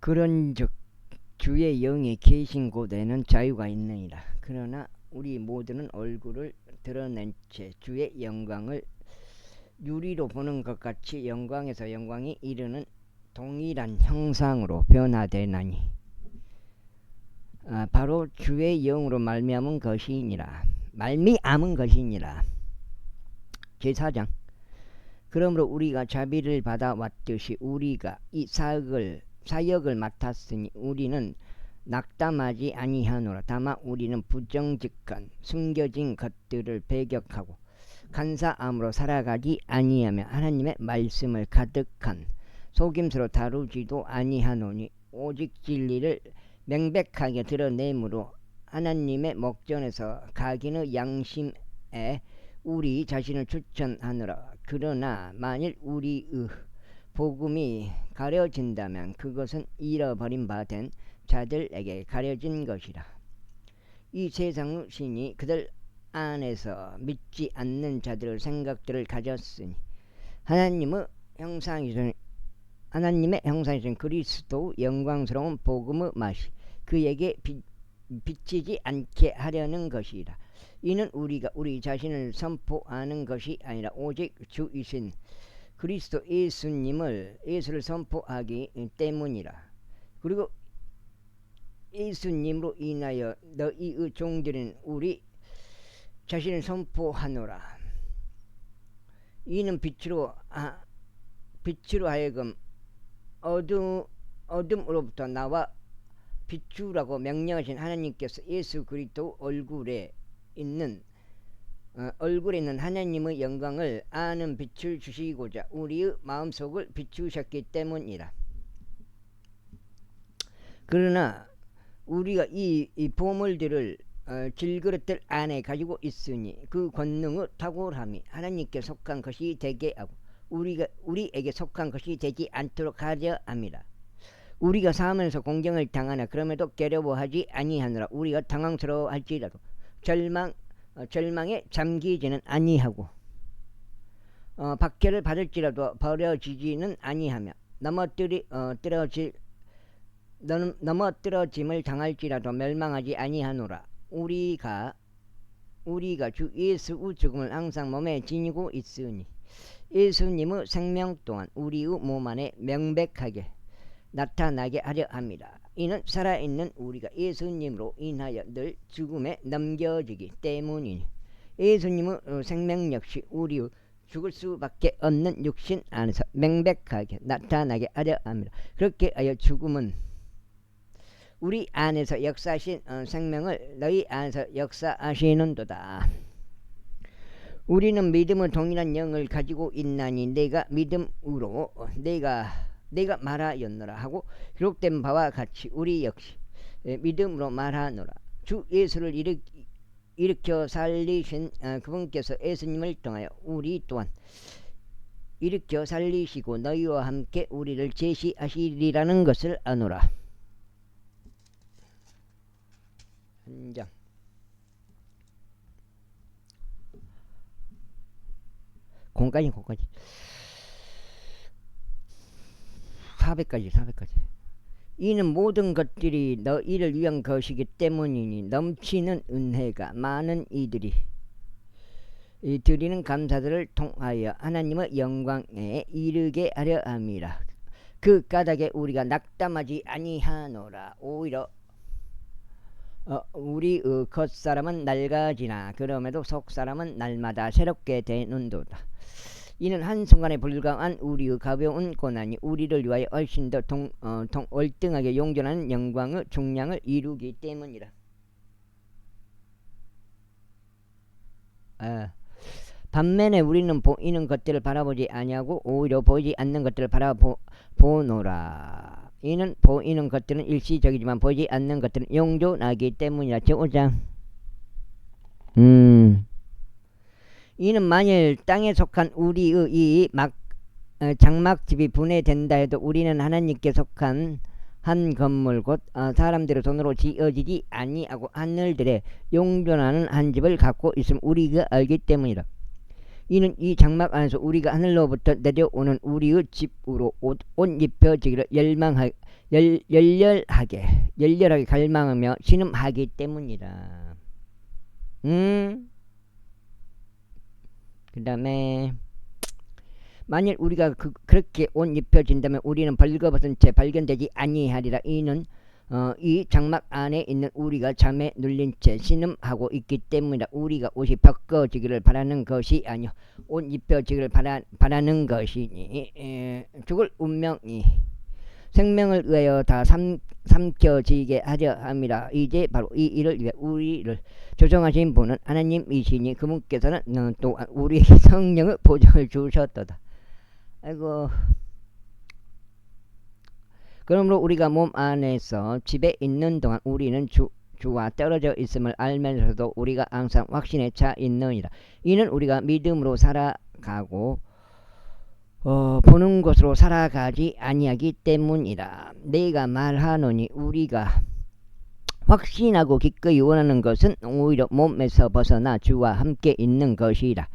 그런즉 주의 영이 계신 곳에는 자유가 있느니라. 그러나 우리 모두는 얼굴을 드러낸 채 주의 영광을 유리로 보는 것 같이 영광에서 영광이 이르는 동일한 형상으로 변화되나니 바로 주의 영으로 말미암은 것이니라. 제4장. 그러므로 우리가 자비를 받아왔듯이 우리가 이 사역을 맡았으니 우리는 낙담하지 아니하노라. 다만 우리는 부정직한 숨겨진 것들을 배격하고 간사함으로 살아가지 아니하며 하나님의 말씀을 가득한 속임수로 다루지도 아니하노니 오직 진리를 명백하게 드러내므로 하나님의 목전에서 각인의 양심에 우리 자신을 추천하노라. 그러나 만일 우리의 복음이 가려진다면 그것은 잃어버린 바 된 자들에게 가려진 것이라. 이 세상의 신이 그들 안에서 믿지 않는 자들의 생각들을 가졌으니 하나님의 형상이신 그리스도 영광스러운 복음의 맛이 그에게 비치지 않게 하려는 것이라. 이는 우리가 우리 자신을 선포하는 것이 아니라 오직 주이신 그리스도 예수를 선포하기 때문이라. 그리고 예수님으로 인하여 너희의 종들은 우리 자신을 선포하노라. 이는 빛으로 하여금 어둠으로부터 나와 비추라고 명령하신 하나님께서 예수 그리스도 얼굴에 있는 하나님의 영광을 아는 빛을 주시고자 우리의 마음속을 비추셨기 때문이라. 그러나 우리가 이 보물들을 질그릇들 안에 가지고 있으니 그 권능의 탁월함이 하나님께 속한 것이 되게 하고 우리에게 속한 것이 되지 않도록 하려 함이라. 우리가 사면에서 공경을 당하나 그럼에도 괴로워하지 아니하노라. 우리가 당황스러워할지라도 절망에 잠기지는 아니하고 박해를 받을지라도 버려지지는 아니하며 넘어뜨러짐을 당할지라도 멸망하지 아니하노라. 우리가 주 예수의 죽음을 항상 몸에 지니고 있으니 예수님의 생명 또한 우리의 몸 안에 명백하게 나타나게 하려 합니다. 이는 살아있는 우리가 예수님으로 인하여 늘 죽음에 넘겨지기 때문이니 예수님의 생명 역시 우리의 죽을 수밖에 없는 육신 안에서 명백하게 나타나게 하려 합니다. 그렇게 하여 죽음은 우리 안에서 역사하신 생명을 너희 안에서 역사하시는도다. 우리는 믿음의 동일한 영을 가지고 있나니 내가 믿음으로 내가 말하였노라 하고 기록된 바와 같이 우리 역시 믿음으로 말하노라. 주 예수를 일으켜 살리신 그분께서 예수님을 통하여 우리 또한 일으켜 살리시고 너희와 함께 우리를 제시하시리라는 것을 아노라. 한 장. 공까지 400까지. 이는 모든 것들이 너희를 위한 것이기 때문이니 넘치는 은혜가 많은 이들이 드리는 감사들을 통하여 하나님의 영광에 이르게 하려 함이라. 그 까닭에 우리가 낙담하지 아니하노라. 오히려 우리 겉사람은 낡아지나 그럼에도 속사람은 날마다 새롭게 되는도다. 이는 한순간에 불과한 우리의 가벼운 고난이 우리를 위하여 훨씬 더 월등하게 용존하는 영광의 중량을 이루기 때문이라. 반면에 우리는 보이는 것들을 바라보지 아니하고 오히려 보이지 않는 것들을 바라보노라. 이는 보이는 것들은 일시적이지만 보이지 않는 것들은 영존하기 때문이라. 제5장. 이는 만일 땅에 속한 우리의 이 장막집이 분해된다 해도 우리는 하나님께 속한 한 건물 곧 사람들의 손으로 지어지지 아니하고 하늘들에 용존하는 한 집을 갖고 있음 우리가 알기 때문이라. 이는 이 장막 안에서 우리가 하늘로부터 내려오는 우리의 집으로 옷 입혀지기를 열렬하게 갈망하며 신음하기 때문이라. 그 다음에 만일 우리가 그렇게 옷 입혀진다면 우리는 벌거벗은 채 발견되지 아니하리라. 이는 이 장막 안에 있는 우리가 잠에 눌린 채 신음하고 있기 때문이다. 우리가 옷이 벗겨지기를 바라는 것이 아니요 옷 입혀지기를 바라는 것이니 죽을 운명이 생명을 위하여 다 삼켜지게 하려 함이라. 이제 바로 이 일을 위해 우리를 조정하신 분은 하나님이시니 그분께서는 또한 우리에게 성령의 보증을 주셨도다. 아이고. 그러므로 우리가 몸 안에서 집에 있는 동안 우리는 주와 떨어져 있음을 알면서도 우리가 항상 확신에 차 있느니라. 이는 우리가 믿음으로 살아가고 보는 것으로 살아가지 아니하기 때문이라. 내가 말하노니 우리가 확신하고 기꺼이 원하는 것은 오히려 몸에서 벗어나 주와 함께 있는 것이라.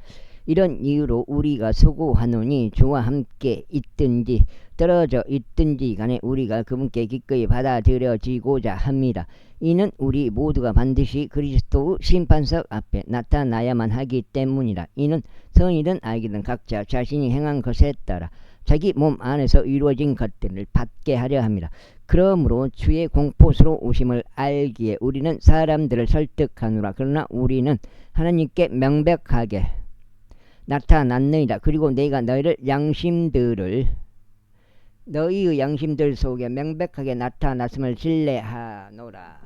이런 이유로 우리가 수고하노니 주와 함께 있든지 떨어져 있든지 간에 우리가 그분께 기꺼이 받아들여지고자 합니다. 이는 우리 모두가 반드시 그리스도의 심판석 앞에 나타나야만 하기 때문이라. 이는 선이든 악이든 각자 자신이 행한 것에 따라 자기 몸 안에서 이루어진 것들을 받게 하려 합니다. 그러므로 주의 공포스러우심을 알기에 우리는 사람들을 설득하노라. 그러나 우리는 하나님께 명백하게 나타났느니라. 그리고 내가 너희의 양심들 속에 명백하게 나타났음을 신뢰하노라.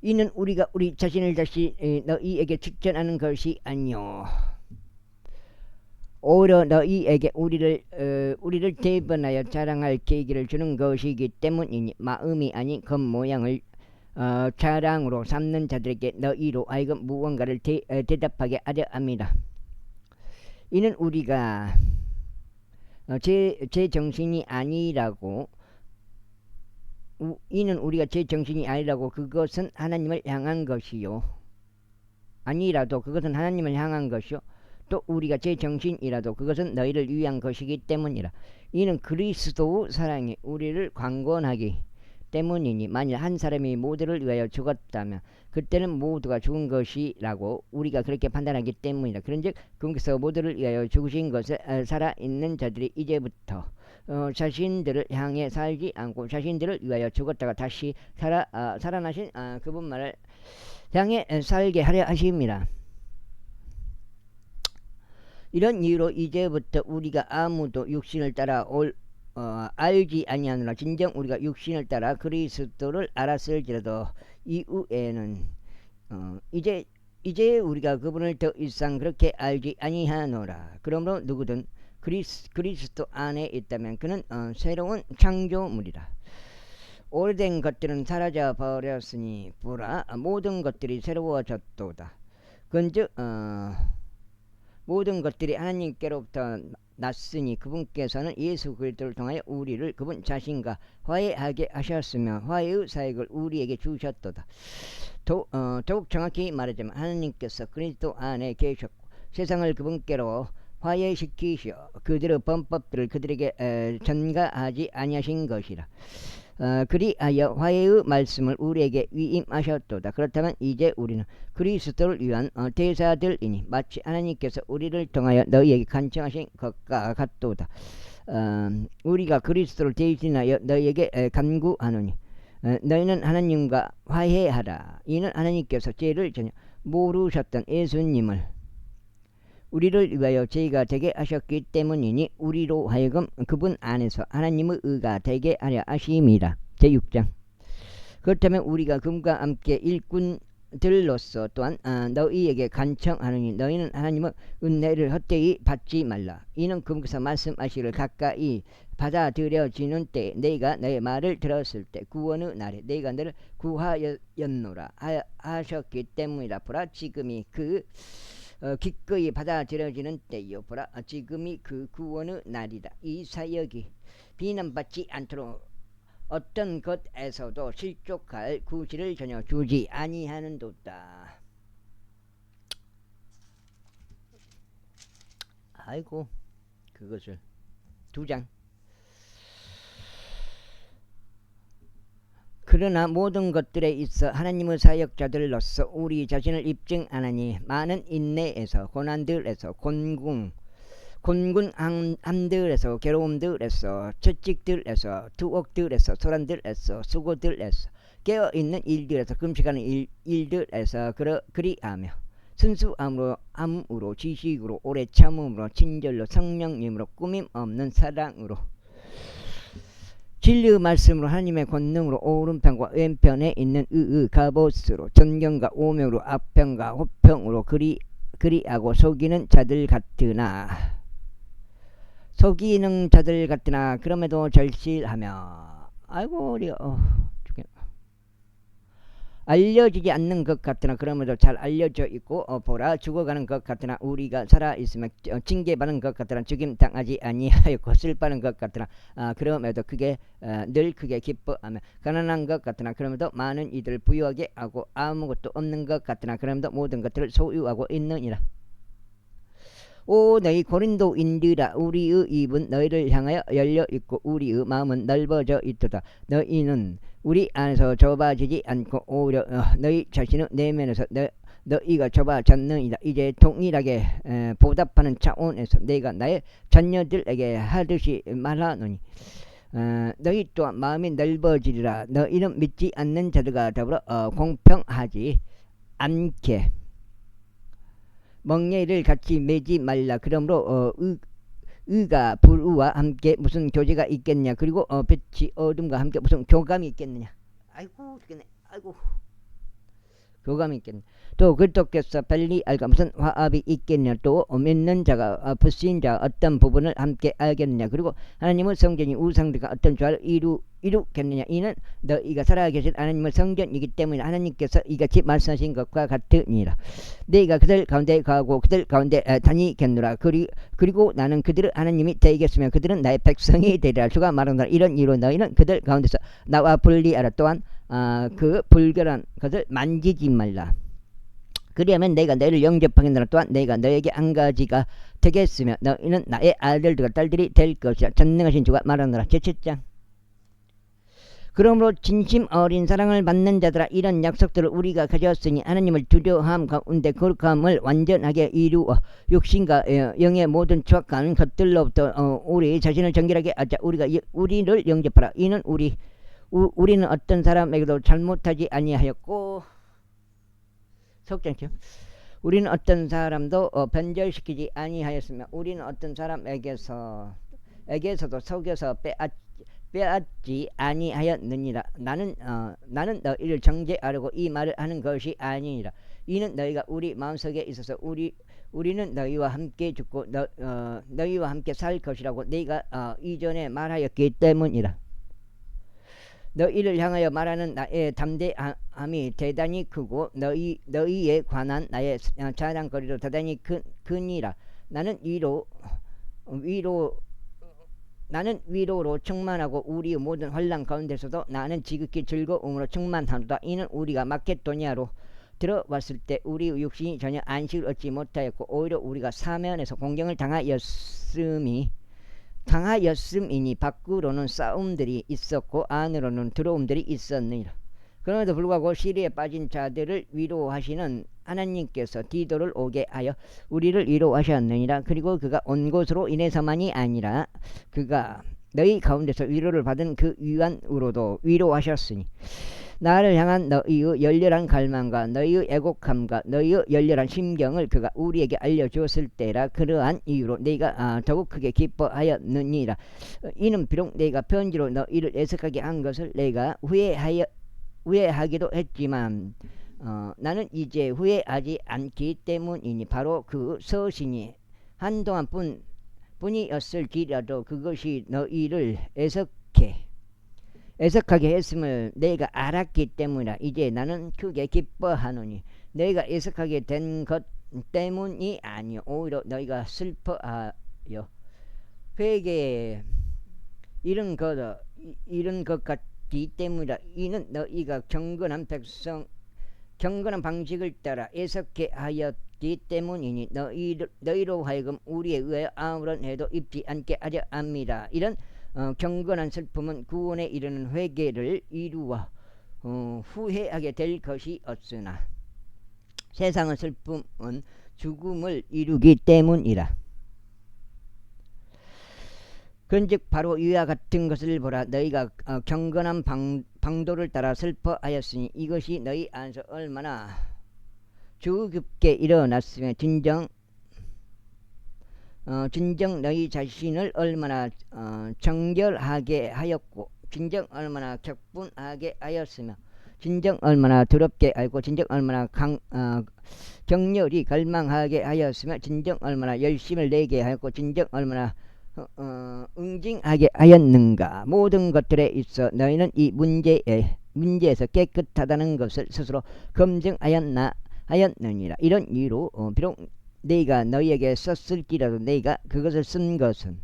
이는 우리가 우리 자신을 다시 너희에게 직전하는 것이 아니요 오히려 너희에게 우리를 대변하여 자랑할 계기를 주는 것이기 때문이니 마음이 아닌 겉모양을 자랑으로 삼는 자들에게 너희로 하여금 무언가를 대답하게 하려 합니다. 이는 우리가 제 정신이 아니라고 그것은 하나님을 향한 것이요 아니라도 그것은 하나님을 향한 것이요 또 우리가 제 정신이라도 그것은 너희를 위한 것이기 때문이라. 이는 그리스도의 사랑이 우리를 강권하기 때문이니 만일 한 사람이 모두를 위하여 죽었다면 그때는 모두가 죽은 것이라고 우리가 그렇게 판단하기 때문이다. 그런즉 그분께서 모두를 위하여 죽으신 것에 살아있는 자들이 이제부터 자신들을 향해 살지 않고 자신들을 위하여 죽었다가 다시 살아나신 그분만을 향해 살게 하려 하십니다. 이런 이유로 이제부터 우리가 아무도 육신을 따라 알지 아니하노라. 진정 우리가 육신을 따라 그리스도를 알았을지라도 이후에는 이제 우리가 그분을 더 이상 그렇게 알지 아니하노라. 그러므로 누구든 그리스도 안에 있다면 그는 새로운 창조물이라. 오래된 것들은 사라져 버렸으니 보라 모든 것들이 새로워졌도다. 그런즉 모든 것들이 하나님께로부터 났으니 그분께서는 예수 그리스도를 통하여 우리를 그분 자신과 화해하게 하셨으며 화해의 사역을 우리에게 주셨도다. 더욱 정확히 말하자면 하나님께서 그리스도 안에 계셨고 세상을 그분께로 화해시키시어 그들의 범법들을 그들에게 전가하지 아니하신 것이라. 그리하여 화해의 말씀을 우리에게 위임하셨도다. 그렇다면 이제 우리는 그리스도를 위한 대사들이니 마치 하나님께서 우리를 통하여 너희에게 간청하신 것과 같도다. 우리가 그리스도를 대신하여 너희에게 간구하노니 너희는 하나님과 화해하라. 이는 하나님께서 죄를 전혀 모르셨던 예수님을 우리를 위하여 죄가 되게 하셨기 때문이니 우리로 하여금 그분 안에서 하나님의 의가 되게 하려 하심이라. 제6장. 그렇다면 우리가 그분과 함께 일꾼들로서 또한 너희에게 간청하느니 너희는 하나님의 은혜를 헛되이 받지 말라. 이는 그분께서 말씀하시기를 가까이 받아들여지는 때 내가 너의 말을 들었을 때 구원의 날에 내가 너를 구하였노라 하셨기 때문이라. 보라 지금이 기꺼이 받아들여지는 때요. 보라 지금이 그 구원의 날이다. 이 사역이 비난받지 않도록 어떤 것에서도 실족할 구실을 전혀 주지 아니하는도다. 아이고 그것을 2장. 그러나 모든 것들에 있어 하나님의 사역자들로서 우리 자신을 입증하나니 많은 인내에서 고난들에서 곤군함들에서 괴로움들에서 채찍들에서 투옥들에서 소란들에서 수고들에서 깨어있는 일들에서 금식하는 일들에서 그리하며 순수함으로 지식으로 오래 참음으로 친절로 성령님으로 꾸밈 없는 사랑으로 진리의 말씀으로 하나님의 권능으로 오른편과 왼편에 있는 갑옷으로 존경과 오명으로 악평과 호평으로 그리하고 속이는 자들 같으나 그럼에도 절실하며 아이고 우리 알려지지 않는 것 같으나 그럼에도 잘 알려져 있고 보라 죽어가는 것 같으나 우리가 살아있으면 징계받는 것 같으나 죽임 당하지 아니하였고 슬퍼하는 것 같으나 그럼에도 늘 크게 기뻐하며 가난한 것 같으나 그럼에도 많은 이들을 부유하게 하고 아무것도 없는 것 같으나 그럼에도 모든 것들을 소유하고 있느니라. 오 너희 고린도인들아 우리의 입은 너희를 향하여 열려있고 우리의 마음은 넓어져 있도다. 너희는 우리 안에서 좁아지지 않고 오히려 너희 자신의 내면에서 너희가 좁아졌느니라. 이제 동일하게 보답하는 차원에서 내가 나의 자녀들에게 하듯이 말하노니 너희 또한 마음이 넓어지리라. 너희는 믿지 않는 자들과 더불어 공평하지 않게 멍에를 같이 매지 말라. 그러므로 의가 불의와 함께 무슨 교제가 있겠냐. 그리고 빛이 어둠과 함께 무슨 교감이 있겠느냐. 아이고 죽겠네. 아이고 교감이 있겠네. 또 그리스도께서 빨리 알까 무슨 화합이 있겠냐. 또 믿는 자가 불신 자가 어떤 부분을 함께 알겠느냐. 그리고 하나님의 성전이 우상들과 어떤 조화를 이루겠느냐. 이는 너희가 살아계신 하나님의 성전이기 때문에 하나님께서 이같이 말씀하신 것과 같으니라. 너희가 그들 가운데 가고 그들 가운데 다니겠노라. 그리고 나는 그들을 하나님이 되겠으며 그들은 나의 백성이 되리라. 주가 말하노라. 이런 이유로 너희는 그들 가운데서 나와 분리하라. 또한 그 불결한 것을 만지지 말라. 그리하면 내가 너희를 영접하겠노라. 또한 내가 너에게 한 가지가 되겠으며 너희는 나의 아들들과 딸들이 될 것이라. 전능하신 주가 말하노라. 제7장. 그러므로 진심 어린 사랑을 받는 자들아 이런 약속들을 우리가 가졌으니 하나님을 두려워함 가운데 거룩함을 완전하게 이루어 육신과 영의 모든 추악한 것들로부터 우리 자신을 정결하게 하자. 우리를 영접하라. 이는 우리는 어떤 사람에게도 잘못하지 아니하였고 속장죠. 우리는 어떤 사람도 변절시키지 아니하였으며 우리는 어떤 사람에게서도 속여서 빼앗지 아니하였느니라. 나는 너희를 정죄하려고 이 말을 하는 것이 아니니라. 이는 너희가 우리 마음속에 있어서 우리는 너희와 함께 죽고 너희와 함께 살 것이라고 내가 이전에 말하였기 때문이라. 너희를 향하여 말하는 나의 담대함이 대단히 크고 너희에 관한 나의 자랑거리도 대단히 크니라. 나는 위로로 충만하고 우리의 모든 환난 가운데서도 나는 지극히 즐거움으로 충만하노다. 이는 우리가 마케도니아로 들어왔을 때 우리의 육신이 전혀 안식을 얻지 못하였고 오히려 우리가 사면에서 공경을 당하였음이니 밖으로는 싸움들이 있었고 안으로는 두려움들이 있었느니라. 그럼에도 불구하고 시리에 빠진 자들을 위로하시는 하나님께서 디도를 오게 하여 우리를 위로하셨느니라. 그리고 그가 온 것으로 인해서만이 아니라 그가 너희 가운데서 위로를 받은 그 위안으로도 위로하셨으니 나를 향한 너희의 열렬한 갈망과 너희의 애곡함과 너희의 열렬한 심경을 그가 우리에게 알려주었을 때라. 그러한 이유로 내가 더욱 크게 기뻐하였느니라. 이는 비록 내가 편지로 너희를 애석하게 한 것을 내가 후회하기도 했지만 나는 이제 후회하지 않기 때문이니 바로 그 서신이 한동안 뿐이었을지라도 그것이 너희를 애석하게 했음을 내가 알았기 때문이라. 이제 나는 크게 기뻐하노니 너희가 애석하게 된 것 때문이 아니요 오히려 너희가 슬퍼하여 회개에 이른 것 같기 때문이라. 이는 너희가 경건한 경건한 방식을 따라 애석해 하였기 때문이니 너희로 하여금 우리에 의하여 아무런 해도 입지 않게 하려 합니다. 이런 경건한 슬픔은 구원에 이르는 회개를 이루어 후회하게 될 것이 없으나 세상의 슬픔은 죽음을 이루기 때문이라. 그런즉 바로 이와 같은 것을 보라. 너희가 경건한 방도를 따라 슬퍼하였으니 이것이 너희 안에서 얼마나 주급게 일어났으며 진정 너희 자신을 얼마나 정결하게 하였고 진정 얼마나 격분하게 하였으며 진정 얼마나 더럽게 알고 진정 얼마나 격렬히 갈망하게 하였으며 진정 얼마나 열심을 내게 하였고 진정 얼마나 응징하게 하였는가. 모든 것들에 있어 너희는 이 문제에서 깨끗하다는 것을 스스로 검증하였느니라. 이런 이유로 비록 네가 너희에게 썼을지라도 네가 그것을 쓴 것은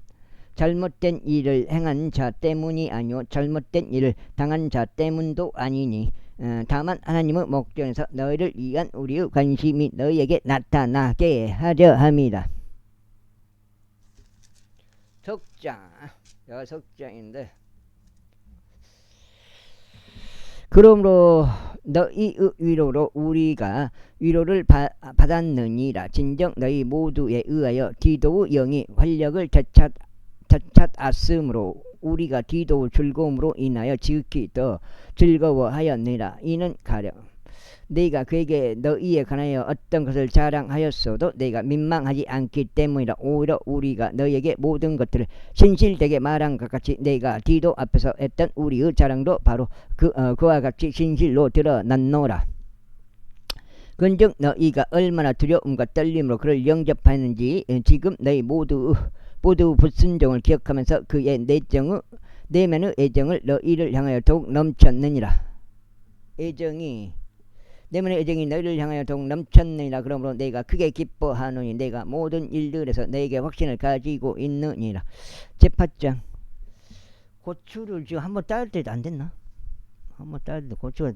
잘못된 일을 행한 자 때문이 아니오 잘못된 일을 당한 자 때문도 아니니 다만 하나님의 목전에서 너희를 위한 우리의 관심이 너희에게 나타나게 하려 함이라. 석장인데 그러므로 너희의 위로로 우리가 위로를 받았느니라. 진정 너희 모두에 의하여 디도의 영이 활력을 되찾았으므로 우리가 디도의 즐거움으로 인하여 지극히 더 즐거워하였느니라. 이는 가령 네가 그에게 너희에 관하여 어떤 것을 자랑하였어도 네가 민망하지 않기 때문이라. 오히려 우리가 너희에게 모든 것들을 신실되게 말한 것 같이 네가 디도 앞에서 했던 우리의 자랑도 바로 그와 같이 신실로 드러났노라. 그런즉 너희가 얼마나 두려움과 떨림으로 그를 영접하였는지 지금 너희 모두 불순종을 기억하면서 그의 내면의 애정을 너희를 향하여 더욱 넘쳤느니라. 내면의 애정이 너희를 향하여 더욱 넘쳤느니라. 그러므로 내가 크게 기뻐하노니 내가 모든 일들에서 너에게 확신을 가지고 있느니라. 제팟장 고추를 지금 한번 따를 때도 안 됐나? 한번 따를 때 고추가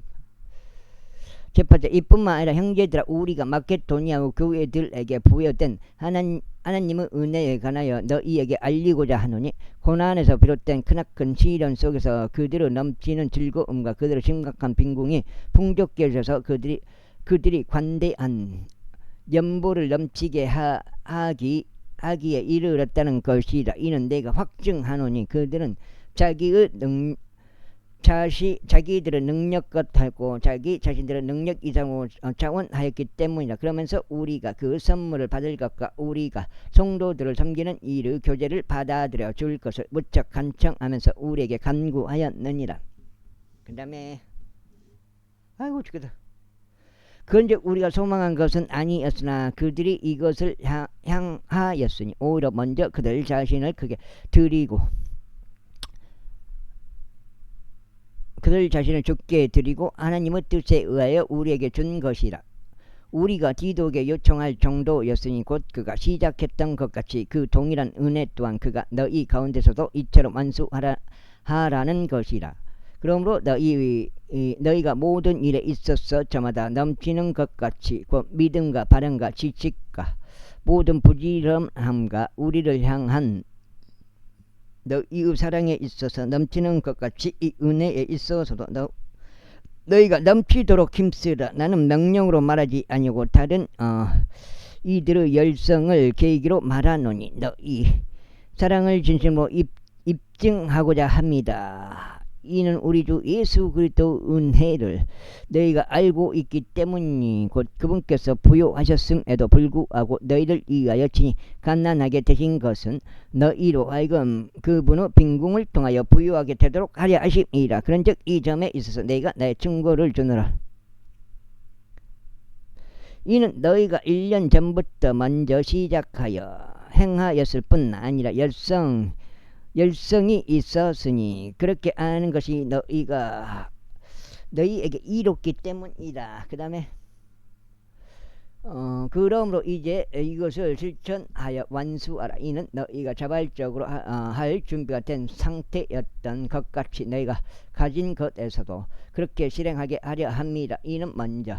제팟장 이뿐만 아니라 형제들아 우리가 마케도니아 교회들에게 부여된 하나님의 은혜에 관하여 너희에게 알리고자 하노니 고난에서 비롯된 크나큰 시련 속에서 그들의 넘치는 즐거움과 그들의 심각한 빈궁이 풍족케 해줘서 그들이 관대한 연보를 넘치게 하기에 이르렀다는 것이라. 이는 내가 확증하노니 그들은 자기들의 능력 같았고 자기 자신들의 능력 이상으로 자원하였기 때문이라. 그러면서 우리가 그 선물을 받을 것과 우리가 성도들을 섬기는 일의 교제를 받아들여 줄 것을 무척 간청하면서 우리에게 간구하였느니라. 그 다음에 아이고 죽겠다. 그런즉 우리가 소망한 것은 아니었으나 그들이 이것을 향하였으니 오히려 먼저 그들 자신을 크게 드리고 그들 자신을 죽게 드리고 하나님의 뜻에 의하여 우리에게 준 것이라. 우리가 디도에게 요청할 정도였으니 곧 그가 시작했던 것 같이 그 동일한 은혜 또한 그가 너희 가운데서도 이처럼 완수하라는 것이라. 그러므로 너희가 모든 일에 있어서 저마다 넘치는 것 같이 곧 믿음과 바람과 지식과 모든 부지런함과 우리를 향한 너희의 사랑에 있어서 넘치는 것 같이 이 은혜에 있어서도 너희가 넘치도록 힘쓰라. 나는 명령으로 말하지 아니고 다른 이들의 열성을 계기로 말하노니 너희 사랑을 진심으로 입증하고자 합니다. 이는 우리 주 예수 그리스도의 은혜를 너희가 알고 있기 때문이니 곧 그분께서 부요하셨음에도 불구하고 너희를 위하여 친히 갓난하게 되신 것은 너희로 하여금 그분의 빈궁을 통하여 부요하게 되도록 하려 하심이라. 그런즉 이 점에 있어서 내가 나의 증거를 주노라. 이는 너희가 1년 전부터 먼저 시작하여 행하였을 뿐 아니라 열성이 있었으니 그렇게 아는 것이 너희에게 이롭기 때문이다. 그 다음에 그러므로 이제 이것을 실천하여 완수하라. 이는 너희가 자발적으로 할 준비가 된 상태였던 것 같이 너희가 가진 것에서도 그렇게 실행하게 하려 합니다. 이는 먼저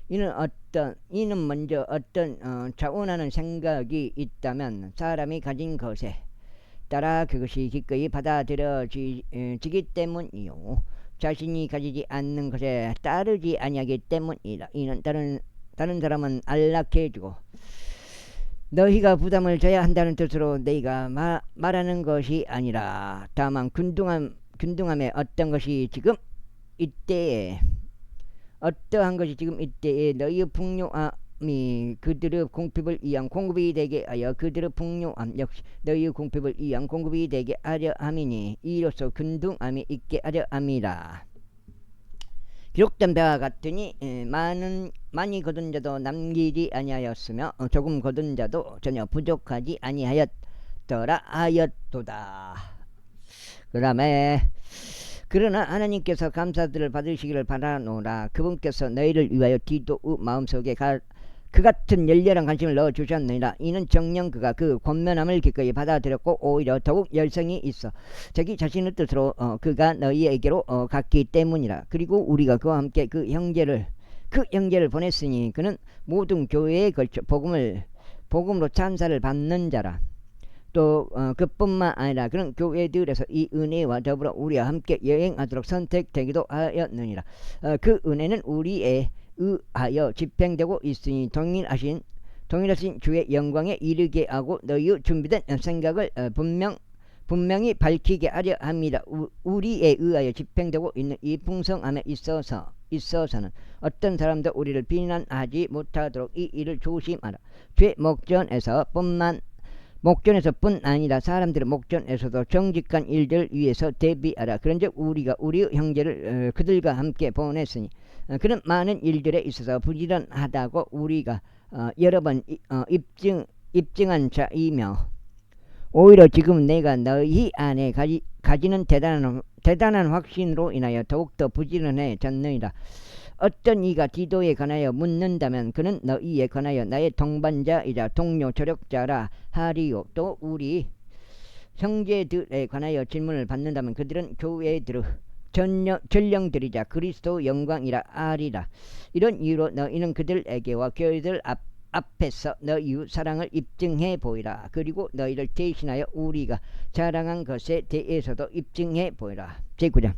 이는 먼저 어떤 자원하는 생각이 있다면 사람이 가진 것에 따라 그것이 기꺼이 받아들여지기 때문이요. 자신이 가지지 않는 것에 따르지 아니하기 때문이라. 이는 다른 사람은 안락해지고 너희가 부담을 져야 한다는 뜻으로 너희가 말하는 것이 아니라 다만 균등함의 어떤 것이 지금 이때에 어떠한 것이 지금 이때에 너희의 풍요함이 그들의 공핍을 위한 공급이 되게 하여 그들의 풍요함 역시 너희의 공핍을 위한 공급이 되게 하려 함이니 이로써 균등함이 있게 하려 함이라. 기록된 바와 같으니 많이 거둔 자도 남기지 아니하였으며 조금 거둔 자도 전혀 부족하지 아니하였더라 하였도다. 그 다음에 그러나 하나님께서 감사들을 받으시기를 바라노라. 그분께서 너희를 위하여 디도의 마음속에 그 같은 열렬한 관심을 넣어주셨느니라. 이는 정녕 그가 그 권면함을 기꺼이 받아들였고 오히려 더욱 열성이 있어 자기 자신의 뜻으로 그가 너희에게로 갔기 때문이라. 그리고 우리가 그와 함께 그 형제를 보냈으니 그는 모든 교회에 걸쳐 복음으로 찬사를 받는 자라. 또 그뿐만 아니라 그런 교회들에서 이 은혜와 더불어 우리와 함께 여행하도록 선택되기도 하였느니라. 그 은혜는 우리에 의하여 집행되고 있으니 동일하신 주의 영광에 이르게 하고 너희의 준비된 생각을 분명히 밝히게 하려 합니다. 우리에 의하여 집행되고 있는 이 풍성함에 있어서는 어떤 사람도 우리를 비난하지 못하도록 이 일을 조심하라. 죄 목전에서뿐 아니라 사람들의 목전에서도 정직한 일들 위해서 대비하라. 그런즉 우리가 우리의 형제를 그들과 함께 보냈으니 그런 많은 일들에 있어서 부지런하다고 우리가 여러 번 입증한 자이며 오히려 지금 내가 너희 안에 가지는 대단한 확신으로 인하여 더욱더 부지런해졌느니라. 어떤 이가 디도에 관하여 묻는다면 그는 너희에 관하여 나의 동반자이자 동료 조력자라 하리요. 또 우리 형제들에 관하여 질문을 받는다면 그들은 교회들의 전령들이자 그리스도 영광이라 하리라. 이런 이유로 너희는 그들에게와 교회들 앞에서 너희의 사랑을 입증해 보이라. 그리고 너희를 대신하여 우리가 자랑한 것에 대해서도 입증해 보이라. 제9장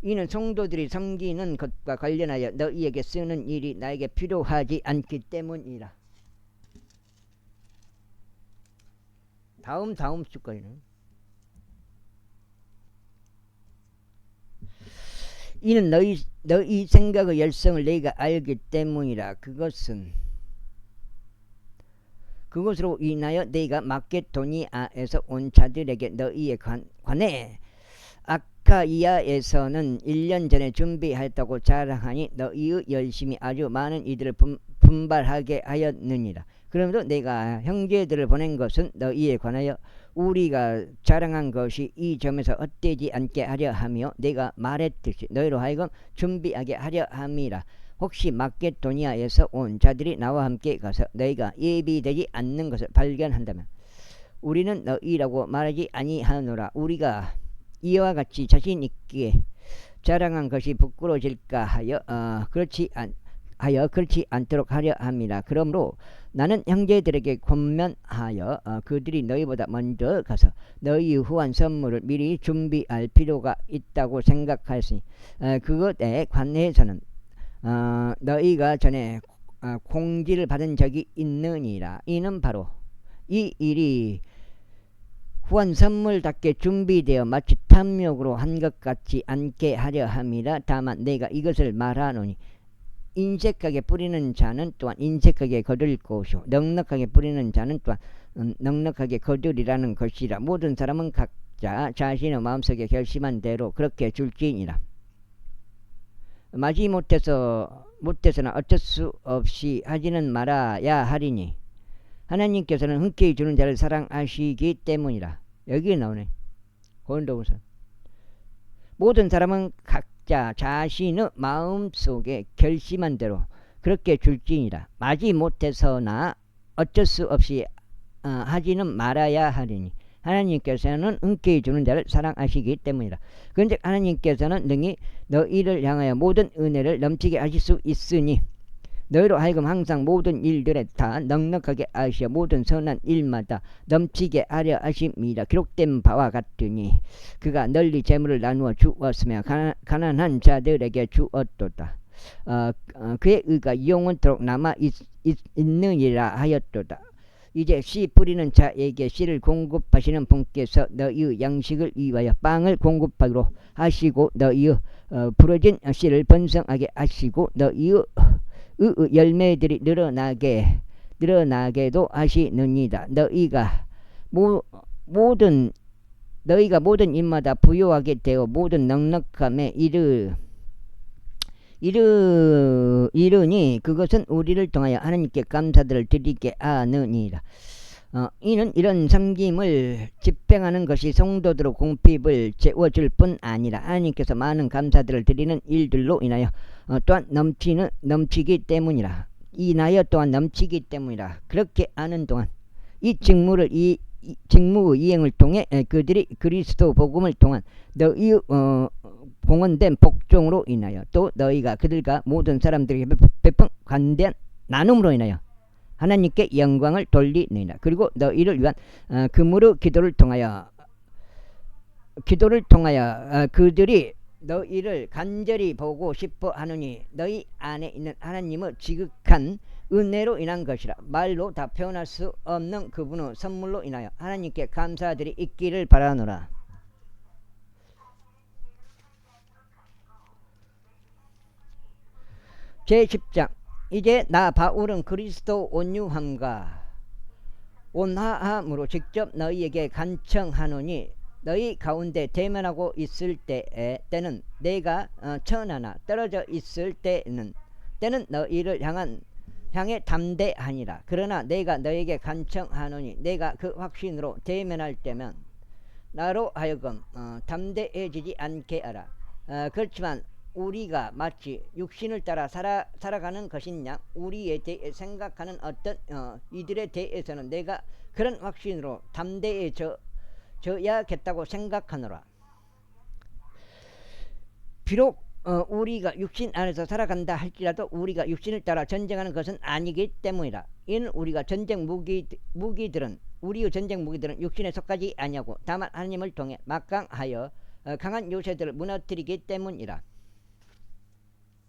이는 성도들이 섬기는 것과 관련하여 너희에게 쓰는 일이 나에게 필요하지 않기 때문이라. 다음 수거리는 이는 너희 생각의 열성을 내가 알기 때문이라. 그것으로 인하여 내가 마케도니아에서 온 자들에게 너희에 관해 아카이아에서는 1년 전에 준비했다고 자랑하니 너희의 열심이 아주 많은 이들을 분발하게 하였느니라. 그러므로 내가 형제들을 보낸 것은 너희에 관하여 우리가 자랑한 것이 이 점에서 헛되지 않게 하려 하며 내가 말했듯이 너희로 하여금 준비하게 하려 함이라. 혹시 마케도니아에서 온 자들이 나와 함께 가서 너희가 예비되지 않는 것을 발견한다면 우리는 너희라고 말하지 아니하노라. 우리가 이와 같이 자신 있게 자랑한 것이 부끄러워질까 하여 그렇지 않도록 하려 합니다. 그러므로 나는 형제들에게 권면하여 그들이 너희보다 먼저 가서 너희 후한 선물을 미리 준비할 필요가 있다고 생각하였으니 그것에 관해서는 너희가 전에 공지를 받은 적이 있느니라. 이는 바로 이 일이 후한 선물답게 준비되어 마치 탐욕으로 한 것 같지 않게 하려 함이라. 다만 내가 이것을 말하노니 인색하게 뿌리는 자는 또한 인색하게 거둘 것이요 넉넉하게 뿌리는 자는 또한 넉넉하게 거두리라는 것이라. 모든 사람은 각자 자신의 마음속에 결심한 대로 그렇게 줄지니라. 마지 못해서는 어쩔 수 없이 하지는 말아야 하리니 하나님께서는 흔쾌히 주는 자를 사랑하시기 때문이라. 여기에 나오네. 고린도후서. 모든 사람은 각자 자신의 마음속에 결심한 대로 그렇게 줄지니라. 마지 못해서나 어쩔 수 없이 하지는 말아야 하리니 하나님께서는 흔쾌히 주는 자를 사랑하시기 때문이라. 그런즉 하나님께서는 능히 너희를 향하여 모든 은혜를 넘치게 하실 수 있으니 너희로 하여금 항상 모든 일들에 다 넉넉하게 하시어 모든 선한 일마다 넘치게 하려 하심이라. 기록된 바와 같으니 그가 널리 재물을 나누어 주었으며 가난한 자들에게 주었도다. 그의 의가 영원토록 남아 있느니라 하였도다. 이제 씨 뿌리는 자에게 씨를 공급하시는 분께서 너희의 양식을 위하여 빵을 공급하기로 하시고 너희의 부러진 씨를 번성하게 하시고 너희의 열매들이 늘어나게도 하시느니라. 너희가 모든 일마다 부요하게 되어 모든 넉넉함에 이르니 그것은 우리를 통하여 하나님께 감사들을 드리게 하느니라. 이는 이런 섬김을 집행하는 것이 성도들의 공핍을 채워줄 뿐 아니라 하나님께서 많은 감사들을 드리는 일들로 인하여 또한 넘치기 때문이라. 인하여 또한 넘치기 때문이라. 그렇게 하는 동안 이 직무의 이행을 통해 그들이 그리스도 복음을 통한 너희의 공헌된 복종으로 인하여 또 너희가 그들과 모든 사람들에게 베푼 관대한 나눔으로 인하여 하나님께 영광을 돌리느니라. 그리고 너희를 위한 그물의 기도를 통하여 그들이 너희를 간절히 보고 싶어 하느니 너희 안에 있는 하나님의 지극한 은혜로 인한 것이라. 말로 다 표현할 수 없는 그분의 선물로 인하여 하나님께 감사들이 있기를 바라노라. 제10장. 이제 나 바울은 그리스도 온유함과 온화함으로 직접 너희에게 간청하노니 너희 가운데 대면하고 있을 때는 내가 천하나 떨어져 있을 때는 너희를 향해 담대하니라. 그러나 내가 너에게 간청하노니 내가 그 확신으로 대면할 때면 나로 하여금 담대해지지 않게 하라. 그렇지만 우리가 마치 육신을 따라 살아가는 것이냐 우리에 대해 생각하는 어떤 이들에 대해서는 내가 그런 확신으로 담대해져야겠다고 생각하노라. 비록 우리가 육신 안에서 살아간다 할지라도 우리가 육신을 따라 전쟁하는 것은 아니기 때문이라. 이는 우리가 우리의 전쟁 무기들은 육신에 속하지 아니하고 다만 하나님을 통해 막강하여 강한 요새들을 무너뜨리기 때문이라.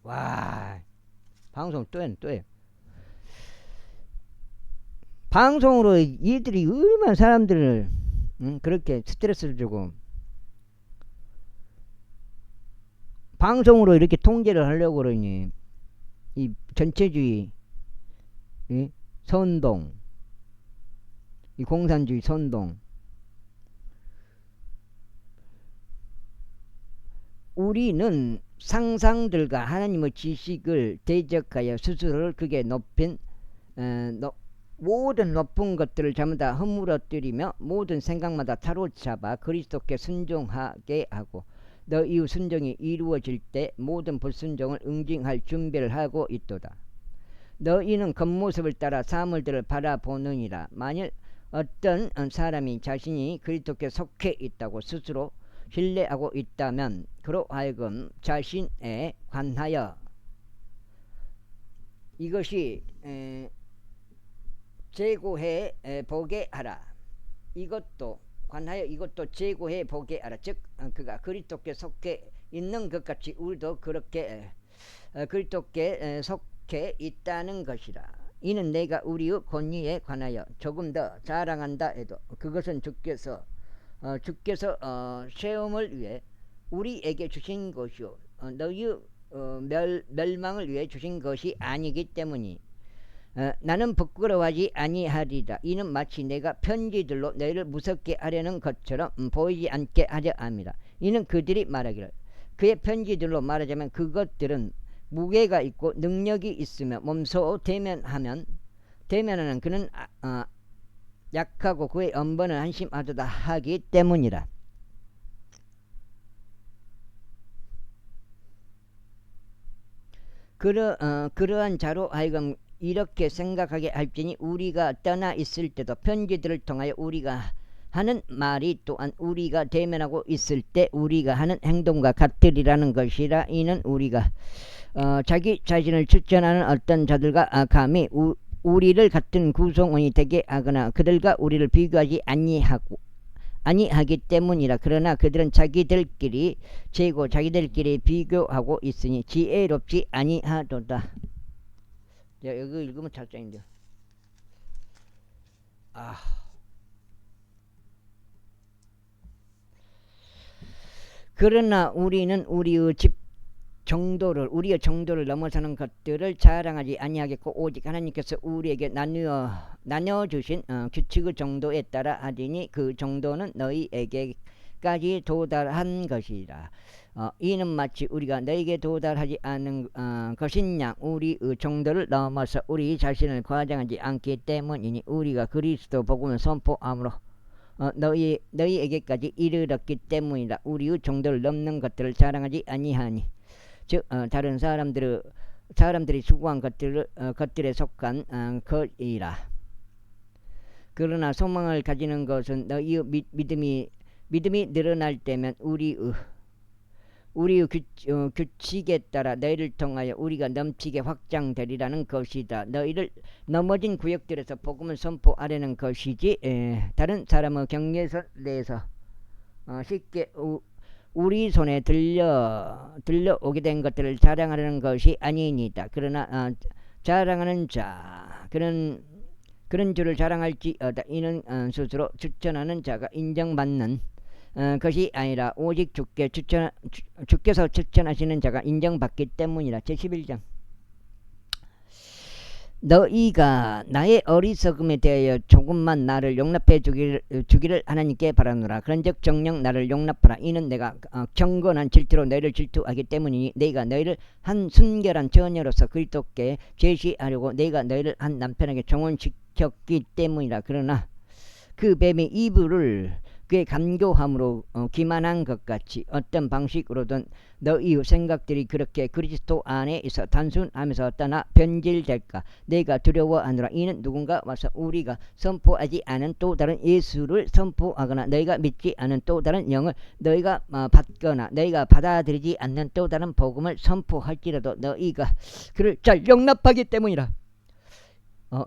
와, 방송 또 해. 방송으로 이들이 얼마나 사람들을 그렇게 스트레스를 주고 방송으로 이렇게 통제를 하려고 그러니 이 전체주의 선동, 이 공산주의 선동. 우리는 상상들과 하나님의 지식을 대적하여 스스로를 극에 높인 모든 높은 것들을 전부 다 허물어뜨리며 모든 생각마다 사로잡아 그리스도께 순종하게 하고 너희 순종이 이루어질 때 모든 불순종을 응징할 준비를 하고 있도다. 너희는 겉모습을 따라 사물들을 바라보느니라. 만일 어떤 사람이 자신이 그리스도께 속해 있다고 스스로 신뢰하고 있다면 그로 하여금 자신에 관하여 이것이 재고해 보게 하라. 이것도 재고해 보게 하라. 즉 그가 그리스도께 속해 있는 것 같이 우리도 그렇게 그리스도께 속해 있다는 것이라. 이는 내가 우리의 권위에 관하여 조금 더 자랑한다 해도 그것은 주께서 시험을 위해 우리에게 주신 것이요 너희의 멸망을 위해 주신 것이 아니기 때문이 나는 부끄러워하지 아니하리라. 이는 마치 내가 편지들로 너희를 무섭게 하려는 것처럼 보이지 않게 하려 함이라. 이는 그들이 말하기를 그의 편지들로 말하자면 그것들은 무게가 있고 능력이 있으며 몸소 대면하는 그는 약하고 그의 엄번은 한심하도다 하기 때문이라. 그러한 자로 하여금 이렇게 생각하게 할지니 우리가 떠나 있을 때도 편지들을 통하여 우리가 하는 말이 또한 우리가 대면하고 있을 때 우리가 하는 행동과 같으리라는 것이라. 이는 우리가 자기 자신을 추천하는 어떤 자들과 감히 우리를 같은 구성원이 되게 하거나 그들과 우리를 비교하지 아니하기 때문이라. 그러나 그들은 자기들끼리 재고 자기들끼리 비교하고 있으니 지혜롭지 아니하도다. 여기 읽으면 찰짱인데요. 그러나 우리는 우리의 정도를 넘어서는 것들을 자랑하지 아니하겠고 오직 하나님께서 우리에게 나뉘어 주신 규칙의 정도에 따라 하리니 그 정도는 너희에게까지 도달한 것이라. 이는 마치 우리가 너희에게 도달하지 않은 것이냐. 우리의 정도를 넘어서 우리 자신을 과장하지 않기 때문이니 우리가 그리스도 복음을 선포함으로 너희에게까지 이르렀기 때문이라. 우리의 정도를 넘는 것들을 자랑하지 아니하니 즉 다른 사람들이 수고한 것들에 속한 것이라. 그러나 소망을 가지는 것은 너희의 믿음이 늘어날 때면 우리의 규칙에 따라 너희를 통하여 우리가 넘치게 확장되리라는 것이다. 너희를 넘어진 구역들에서 복음을 선포하려는 것이지 다른 사람의 경계선 내에서 쉽게 우리 손에 들려오게 된 것들을 자랑하려는 것이 아니니이다. 그러나 자랑하는 자 그런 줄을 자랑할지어다. 이는 스스로 추천하는 자가 인정받는 것이 아니라 오직 주께서 추천하시는 자가 인정받기 때문이라. 제11장. 너희가 나의 어리석음에 대하여 조금만 나를 용납해 주기를 하나님께 바라노라. 그런즉 정녕 나를 용납하라. 이는 내가 경건한 질투로 너희를 질투하기 때문이니 내가 너희를 한 순결한 처녀로서 그리스도께 제시하려고 내가 너희를 한 남편에게 정혼시켰기 때문이라. 그러나 그 뱀이 이브를 그의 간교함으로 기만한 것 같이 어떤 방식으로든 너희의 생각들이 그렇게 그리스도 안에 있어 단순하면서 떠나 변질될까 내가 두려워하노라. 이는 누군가 와서 우리가 선포하지 않은 또 다른 예수를 선포하거나 너희가 믿지 않은 또 다른 영을 너희가 받거나 너희가 받아들이지 않는 또 다른 복음을 선포할지라도 너희가 그를 잘 용납하기 때문이라.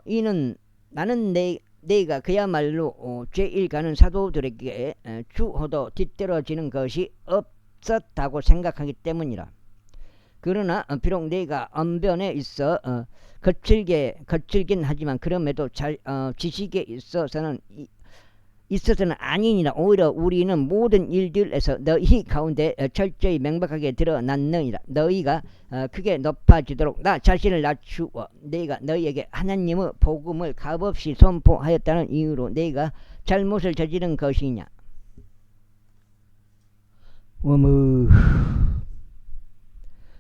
이는 나는 내가 그야말로 죄일 가는 사도들에게 주호도 뒤떨어지는 것이 없었다고 생각하기 때문이라. 그러나 비록 내가 언변에 있어 거칠긴 하지만 그럼에도 지식에 있어서는 아니니라. 오히려 우리는 모든 일들에서 너희 가운데 철저히 명백하게 드러났느니라. 너희가 크게 높아지도록 나 자신을 낮추어 내가 너희에게 하나님의 복음을 값없이 선포하였다는 이유로 내가 잘못을 저지른 것이냐.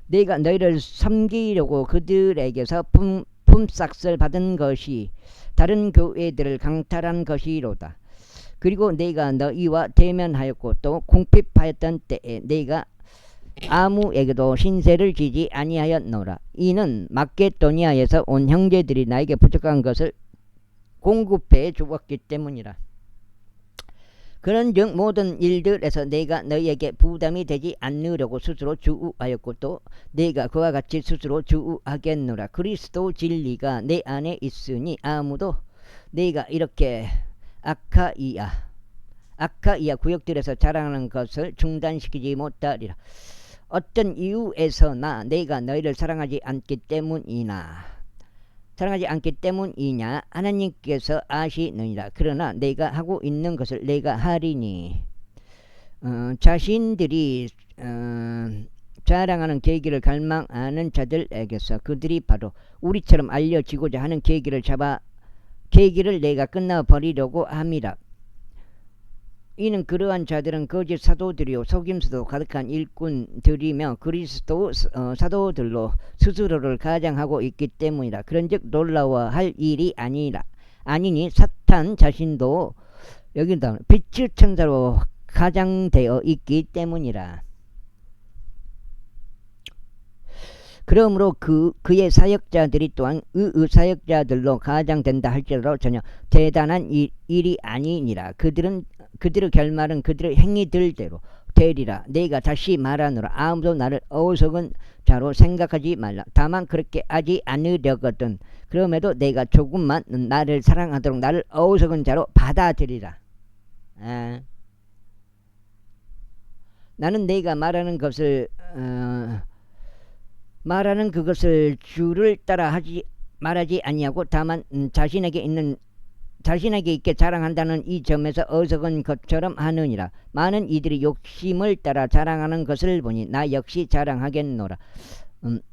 내가 너희를 섬기려고 그들에게서 품삯을 받은 것이 다른 교회들을 강탈한 것이로다. 그리고 내가 너희와 대면하였고 또 궁핍하였던 때에 내가 아무에게도 신세를 지지 아니하였노라. 이는 마케도니아에서 온 형제들이 나에게 부족한 것을 공급해 주었기 때문이라. 그런즉 모든 일들에서 내가 너희에게 부담이 되지 않으려고 스스로 주우하였고 또 내가 그와 같이 스스로 주우하겠노라. 그리스도 진리가 내 안에 있으니 아무도 내가 이렇게 아카이아 구역들에서 자랑하는 것을 중단시키지 못하리라. 어떤 이유에서나 내가 너희를 사랑하지 않기 때문이냐 하나님께서 아시느니라. 그러나 내가 하고 있는 것을 내가 하리니 자신들이 자랑하는 계기를 갈망하는 자들에게서 그들이 바로 우리처럼 알려지고자 하는 계기를 내가 끝나버리려고 함이라. 이는 그러한 자들은 거짓 사도들이요 속임수도 가득한 일꾼들이며 그리스도 사도들로 스스로를 가장하고 있기 때문이라. 그런즉 놀라워할 일이 아니니 사탄 자신도 여기다 빛의 천사로 가장되어 있기 때문이라. 그러므로 그의 사역자들이 또한 의 사역자들로 가장된다 할지라도 전혀 대단한 일이 아니니라. 그들의 결말은 그들의 행위들대로 되리라. 내가 다시 말하노라. 아무도 나를 어리석은 자로 생각하지 말라. 다만 그렇게 하지 않으려거든. 그럼에도 내가 조금만 나를 사랑하도록 나를 어리석은 자로 받아들이라. 나는 내가 말하는 것을 말하는 그것을 주를 따라 말하지 아니하고 다만 자신에게 있게 자랑한다는 이 점에서 어리석은 것처럼 하느니라. 많은 이들이 욕심을 따라 자랑하는 것을 보니 나 역시 자랑하겠노라.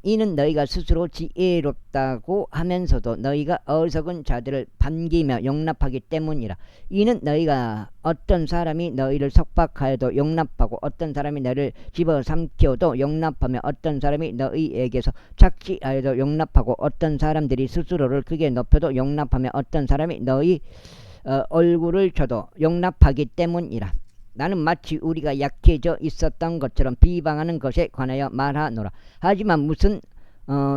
이는 너희가 스스로 지혜롭다고 하면서도 너희가 어리석은 자들을 반기며 용납하기 때문이라. 이는 너희가 어떤 사람이 너희를 속박하여도 용납하고 어떤 사람이 너희를 집어삼켜도 용납하며 어떤 사람이 너희에게서 착취하여도 용납하고 어떤 사람들이 스스로를 크게 높여도 용납하며 어떤 사람이 너희 얼굴을 쳐도 용납하기 때문이라. 나는 마치 우리가 약해져 있었던 것처럼 비방하는 것에 관하여 말하노라. 하지만 무슨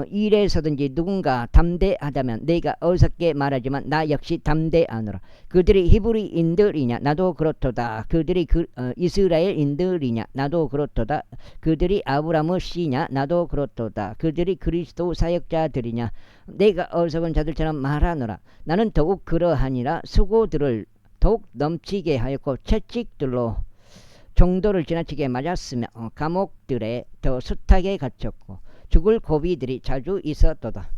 일에서든지 누군가 담대하다면 내가 어리석게 말하지만 나 역시 담대하노라. 그들이 히브리인들이냐 나도 그렇도다. 그들이 이스라엘인들이냐 나도 그렇도다. 그들이 아브라함의 씨냐 나도 그렇도다. 그들이 그리스도 사역자들이냐 내가 어리석은 자들처럼 말하노라. 나는 더욱 그러하니라. 수고들을 더욱 넘치게 하였고 채찍들로 종도를 지나치게 맞았으며 감옥들에 더 숱하게 갇혔고 죽을 고비들이 자주 있었도다.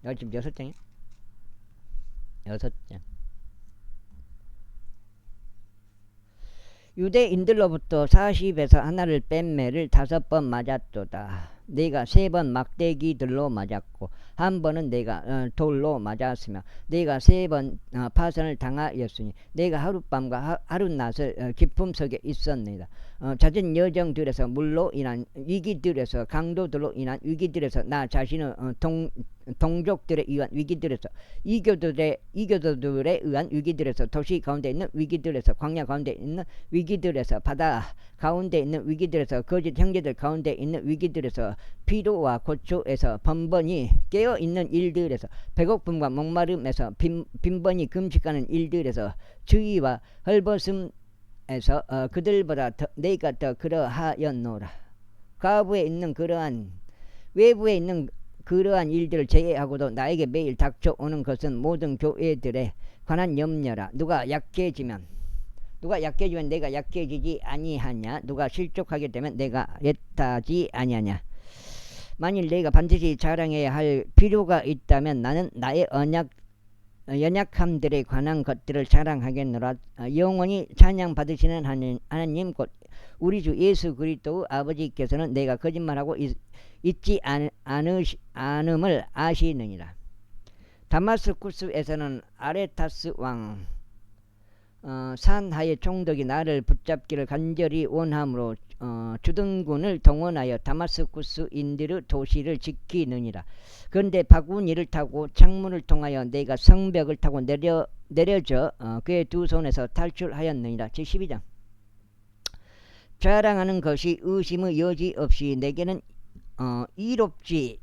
여기 지금 6장이야? 6장. 유대인들로부터 40에서 하나를 뺀 매를 5번 맞았도다. 내가 3번 막대기들로 맞았고 한 번은 내가 돌로 맞았으며 내가 3번 파선을 당하였으니 내가 하룻밤과 하룻낮을 깊음 속에 있었느니라. 잦은 여정들에서 물로 인한 위기들에서 강도들로 인한 위기들에서 나 자신의 동족들에 의한 위기들에서 이교도들에 의한 위기들에서 도시 가운데 있는 위기들에서 광야 가운데 있는 위기들에서 바다 가운데 있는 위기들에서 거짓 형제들 가운데 있는 위기들에서 피로와 고초에서 번번이 깨어있는 일들에서 배고픔과 목마름에서 빈번히 금식하는 일들에서 주의와 헐벗음에서 그들보다 내가 더 그러하였노라. 가부에 있는 그러한 외부에 있는 그러한 일들을 제외하고도 나에게 매일 닥쳐오는 것은 모든 교회들에 관한 염려라. 누가 약해지면 내가 약해지지 아니하냐. 누가 실족하게 되면 내가 애타지 아니하냐. 만일 내가 반드시 자랑해야 할 필요가 있다면 나는 나의 연약함들에 관한 것들을 자랑하겠노라. 영원히 찬양 받으시는 하나님 곧 우리 주 예수 그리스도 아버지께서는 내가 거짓말하고 있지 않음을 아시느니라. 다마스쿠스에서는 아레타스 왕 산하의 총독이 나를 붙잡기를 간절히 원함으로 주둔군을 동원하여 다마스쿠스인들의 도시를 지키느니라. 그런데 바구니를 타고 창문을 통하여 내가 성벽을 타고 내려져 그의 두 손에서 탈출하였느니라. 제12장. 자랑하는 것이 의심의 여지 없이 내게는 이롭지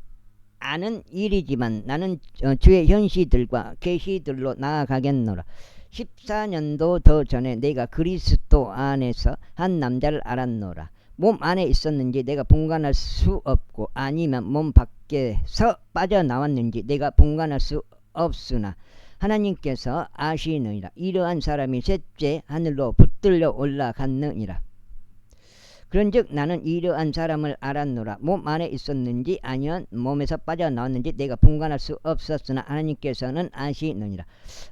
않은 일이지만 나는 주의 현시들과 계시들로 나아가겠노라. 14년도 더 전에 내가 그리스도 안에서 한 남자를 알았노라. 몸 안에 있었는지 내가 분간할 수 없고 아니면 몸 밖에서 빠져나왔는지 내가 분간할 수 없으나 하나님께서 아시느니라. 이러한 사람이 셋째 하늘로 붙들려 올라갔느니라. 그런즉 나는 이러한 사람을 알았노라. 몸 안에 있었는지 아니면 몸에서 빠져나왔는지 내가 분간할 수 없었으나 하나님께서는 아시느니라.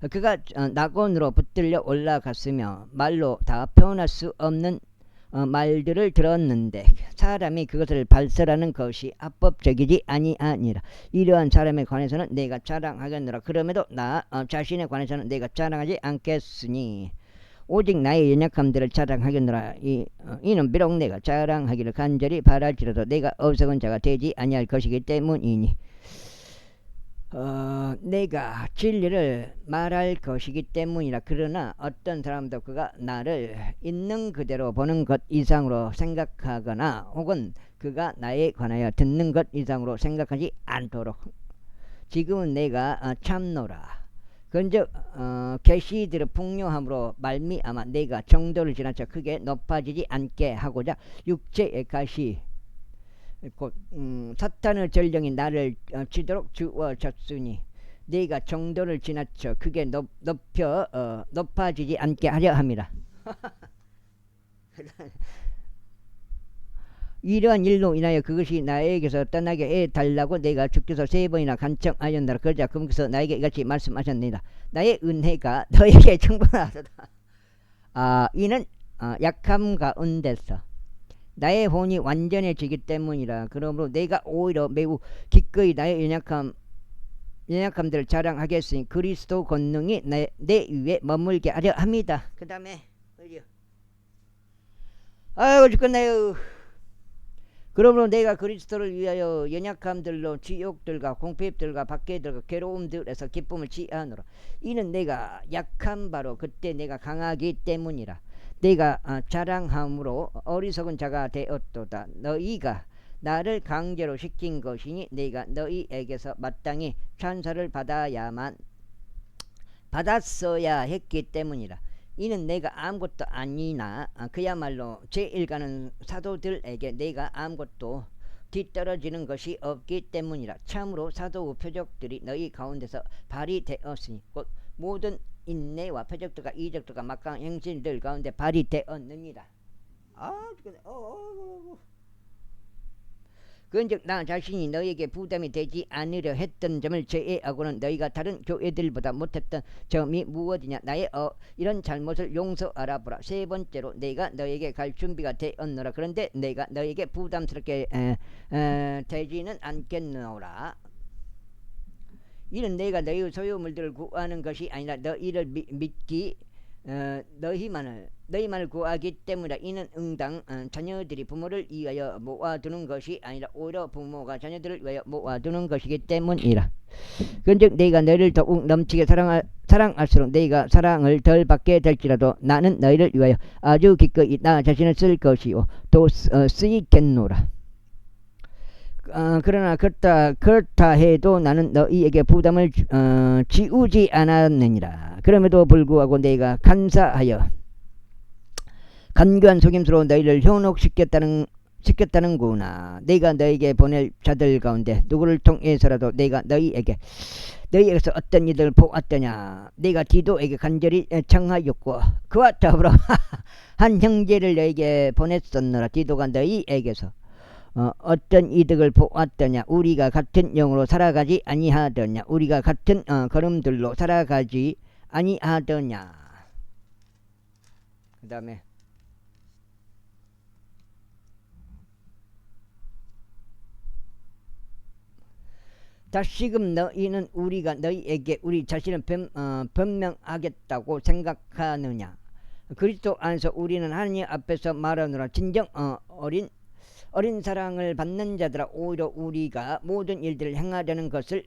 그가 낙원으로 붙들려 올라갔으며 말로 다 표현할 수 없는 말들을 들었는데 사람이 그것을 발설하는 것이 합법적이지 아니하니라. 이러한 사람에 관해서는 내가 자랑하겠노라. 그럼에도 나 자신에 관해서는 내가 자랑하지 않겠으니 오직 나의 연약함들을 자랑하겠노라. 이는 비록 내가 자랑하기를 간절히 바랄지라도 내가 어리석은 자가 되지 아니할 것이기 때문이니 내가 진리를 말할 것이기 때문이라. 그러나 어떤 사람도 그가 나를 있는 그대로 보는 것 이상으로 생각하거나 혹은 그가 나에 관하여 듣는 것 이상으로 생각하지 않도록 지금은 내가 참노라. 근즉 계시들의 풍요함으로 말미암아 내가 정도를 지나쳐 크게 높아지지 않게 하고자 육체의 가시 곧 사탄의 전령이 나를 치도록 주어졌으니 내가 정도를 지나쳐 크게 높아지지 않게 하려 함이라. 이러한 일로 인하여 그것이 나에게서 떠나게 해달라고 내가 주께서 3번이나 간청하였노라. 그러자 그분께서 나에게 이같이 말씀하셨느니라. 나의 은혜가 너에게 충분하도다. 이는 약함 가운데서 나의 혼이 완전해지기 때문이라. 그러므로 내가 오히려 매우 기꺼이 나의 연약함들을 자랑하겠으니 그리스도 권능이 내 위에 머물게 하려 합니다. 그 다음에 아이고 죽겠네요. 그러므로 내가 그리스도를 위하여 연약함들로 지옥들과 공핍들과 박해들과 괴로움들에서 기쁨을 취하노라. 이는 내가 약한 바로 그때 내가 강하기 때문이라. 내가 자랑함으로 어리석은 자가 되었도다. 너희가 나를 강제로 시킨 것이니 내가 너희에게서 마땅히 찬사를 받았어야 했기 때문이라. 이는 내가 아무것도 아니나 그야말로 제1가는 사도들에게 내가 아무것도 뒤떨어지는 것이 없기 때문이라. 참으로 사도의 표적들이 너희 가운데서 발휘되었으니 곧 모든 인내와 표적들과 이적들과 막강한 행실들 가운데 발휘되었느니라. 그런즉 나 자신이 너희에게 부담이 되지 않으려 했던 점을 제외하고는 너희가 다른 교회들보다 못했던 점이 무엇이냐. 나의 이런 잘못을 용서하라 보라. 3번째로 내가 너희에게 갈 준비가 되었노라. 그런데 내가 너희에게 부담스럽게 되지는 않겠노라. 이는 내가 너희의 소유물들을 구하는 것이 아니라 너희를 믿기 너희만을 구하기 때문이라. 이는 응당 자녀들이 부모를 위하여 모아두는 것이 아니라 오히려 부모가 자녀들을 위하여 모아두는 것이기 때문이라. 그런즉 내가 너희를 더욱 넘치게 사랑할수록 너희가 사랑을 덜 받게 될지라도 나는 너희를 위하여 아주 기꺼이 나 자신을 쓸 것이요 또 쓰이겠노라. 그러나 그렇다 해도 나는 너희에게 부담을 지우지 않았느니라. 그럼에도 불구하고 내가 간사하여 간교한 속임수로 너희를 현혹시켰다는구나. 내가 너희에게 보낼 자들 가운데 누구를 통해서라도 내가 너희에게서 어떤 이들을 보았더냐. 내가 디도에게 간절히 청하였고 그와 더불어 한 형제를 너희에게 보냈었노라. 디도가 너희에게서 어떤 이득을 보았더냐. 우리가 같은 영으로 살아가지 아니하더냐. 우리가 같은 걸음들로 살아가지 아니하더냐. 그 다음에 다시금 너희는 우리가 너희에게 우리 자신을 변명하겠다고 생각하느냐. 그리스도 안에서 우리는 하나님 앞에서 말하노라. 진정 어린 사랑을 받는 자들아, 오히려 우리가 모든 일들을 행하려는 것을